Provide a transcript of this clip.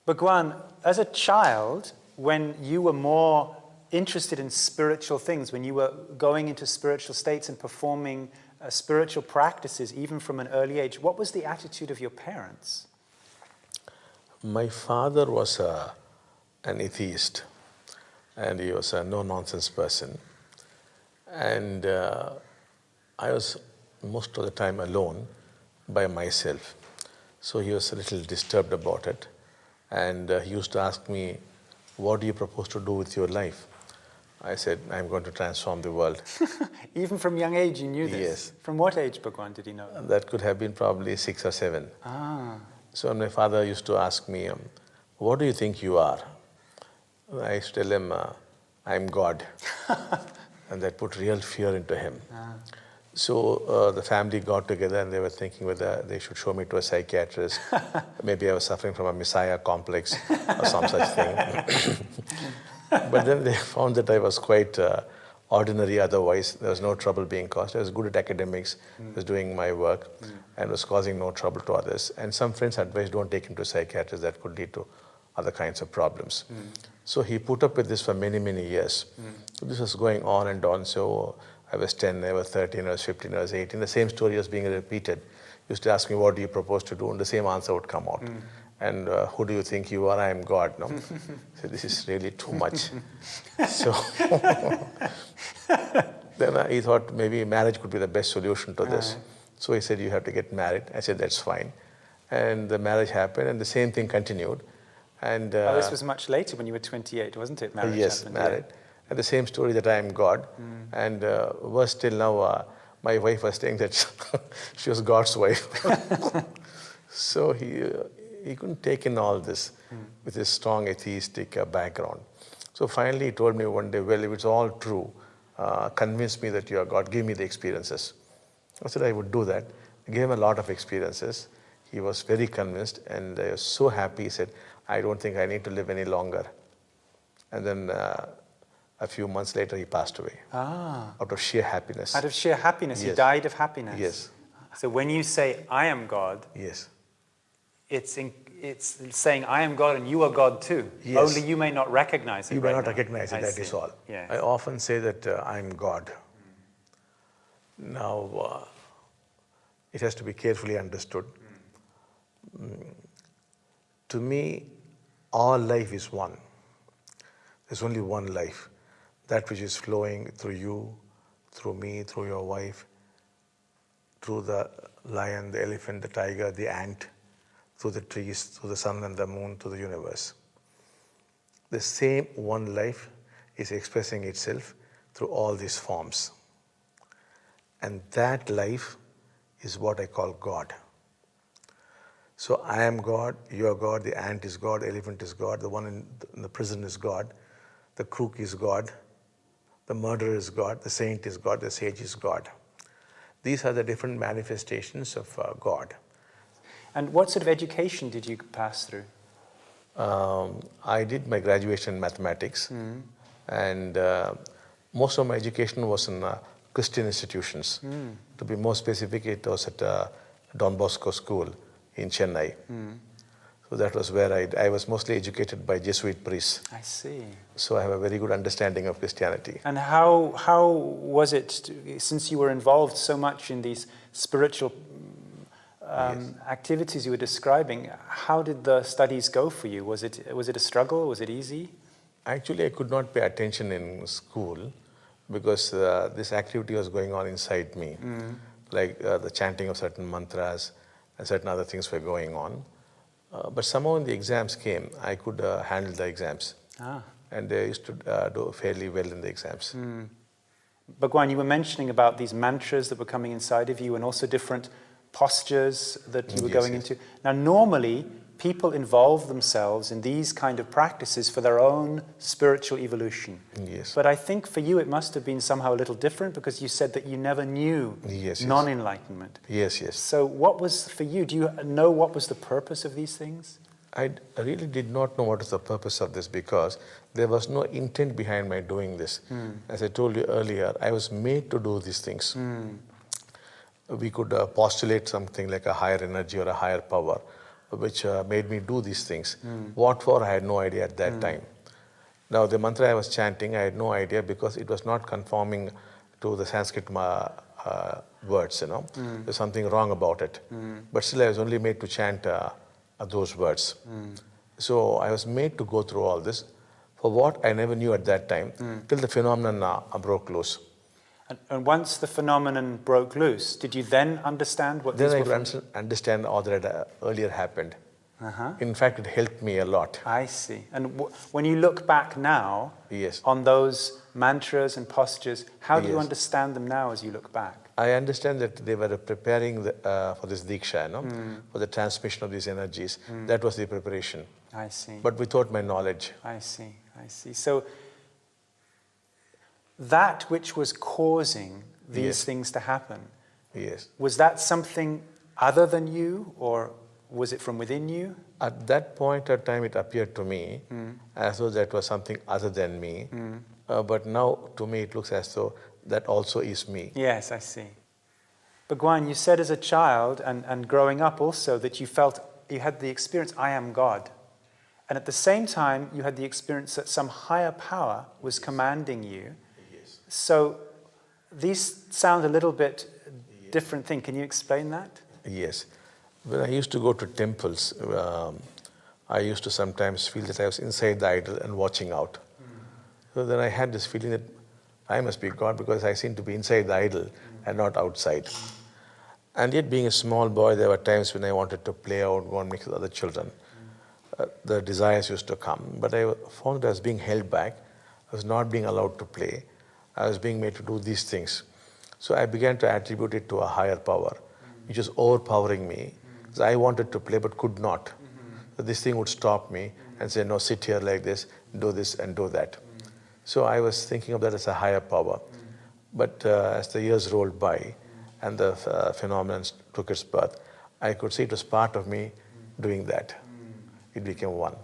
Bhagwan, as a child, when you were more interested in spiritual things, when you were going into spiritual states and performing spiritual practices, even from an early age, what was the attitude of your parents? My father was an atheist, and he was a no-nonsense person. And I was most of the time alone by myself. So he was a little disturbed about it. And he used to ask me, what do you propose to do with your life? I said, I'm going to transform the world. Even from young age you knew this? Yes. From what age, Bhagwan, did he know? That could have been probably 6 or 7. Ah. So my father used to ask me, what do you think you are? I used to tell him, I'm God. And that put real fear into him. Ah. So the family got together and they were thinking whether they should show me to a psychiatrist. Maybe I was suffering from a messiah complex or some such thing. But then they found that I was quite ordinary otherwise. There was no trouble being caused. I was good at academics, was doing my work, and was causing no trouble to others. And some friends advised, don't take him to a psychiatrist, that could lead to other kinds of problems. So he put up with this for many, many years. So this was going on and on. So I was 10, I was 13, I was 15, I was 18. The same story was being repeated. He used to ask me, what do you propose to do? And the same answer would come out. And who do you think you are? I am God. No? So this is really too much. So then he thought maybe marriage could be the best solution to this. So he said, you have to get married. I said, that's fine. And the marriage happened and the same thing continued. And this was much later when you were 28, wasn't it? Marriage yes, happened, married. And the same story that I am God. And worse still now, my wife was saying that she was God's wife. So he couldn't take in all this with his strong atheistic background. So finally he told me one day, well, if it's all true, convince me that you are God, give me the experiences. I said I would do that. I gave him a lot of experiences. He was very convinced and I was so happy. He said, I don't think I need to live any longer. And then a few months later he passed away. Out of sheer happiness. Out of sheer happiness, Yes. he died of happiness. Yes. So when you say, I am God, Yes. it's saying, I am God and you are God too. Yes. Only you may not recognize it. You may right not now. recognize it, I that see. is all. Yes. I often say that I am God. Now, it has to be carefully understood. To me, all life is one. There's only one life. That which is flowing through you, through me, through your wife, through the lion, the elephant, the tiger, the ant, through the trees, through the sun and the moon, to the universe. The same one life is expressing itself through all these forms. And that life is what I call God. So I am God, you are God, the ant is God, the elephant is God, the one in the prison is God, the crook is God, the murderer is God, the saint is God, the sage is God. These are the different manifestations of God. And what sort of education did you pass through? I did my graduation in mathematics, and most of my education was in Christian institutions. To be more specific, it was at Don Bosco School in Chennai. So that was where I was mostly educated by Jesuit priests. I see. So I have a very good understanding of Christianity. And how was it, since you were involved so much in these spiritual activities you were describing, how did the studies go for you? Was it a struggle? Was it easy? Actually, I could not pay attention in school because this activity was going on inside me. Like the chanting of certain mantras and certain other things were going on. But somehow when the exams came, I could handle the exams. And I used to do fairly well in the exams. Bhagwan, you were mentioning about these mantras that were coming inside of you and also different postures that you were going into. Now, normally, people involve themselves in these kind of practices for their own spiritual evolution. Yes. But I think for you it must have been somehow a little different because you said that you never knew non-enlightenment. Yes, yes. So what was for you? Do you know what was the purpose of these things? I really did not know what was the purpose of this because there was no intent behind my doing this. As I told you earlier, I was made to do these things. We could postulate something like a higher energy or a higher power. which made me do these things. What for, I had no idea at that time. Now, the mantra I was chanting, I had no idea because it was not conforming to the Sanskrit words, you know. There's something wrong about it. But still, I was only made to chant those words. So I was made to go through all this for what I never knew at that time, till the phenomenon broke loose. And once the phenomenon broke loose, did you then understand what these Then were? I could understand all that had earlier happened. Uh-huh. In fact, it helped me a lot. I see. And when you look back now Yes. on those mantras and postures, how do you Yes. understand them now as you look back? I understand that they were preparing for this Diksha, for the transmission of these energies. That was the preparation. I see. But without my knowledge. I see. I see. So that which was causing these Yes. things to happen, Yes. was that something other than you, or was it from within you? At that point of time, it appeared to me as though that was something other than me. But now, to me, it looks as though that also is me. Yes, I see. Bhagwan, you said as a child and growing up also that you felt, you had the experience, I am God. And at the same time, you had the experience that some higher power was commanding you. Yes. So these sound a little bit different thing. Can you explain that? Yes. When I used to go to temples, I used to sometimes feel that I was inside the idol and watching out. So then I had this feeling that I must be God because I seem to be inside the idol and not outside. And yet, being a small boy, there were times when I wanted to play out, go and mix with other children. The desires used to come, but I found that I was being held back. I was not being allowed to play. I was being made to do these things. So I began to attribute it to a higher power, which was overpowering me. So I wanted to play but could not. So this thing would stop me and say, no, sit here like this, do this and do that. So I was thinking of that as a higher power. But as the years rolled by and the phenomenon took its birth, I could see it was part of me doing that. It became one.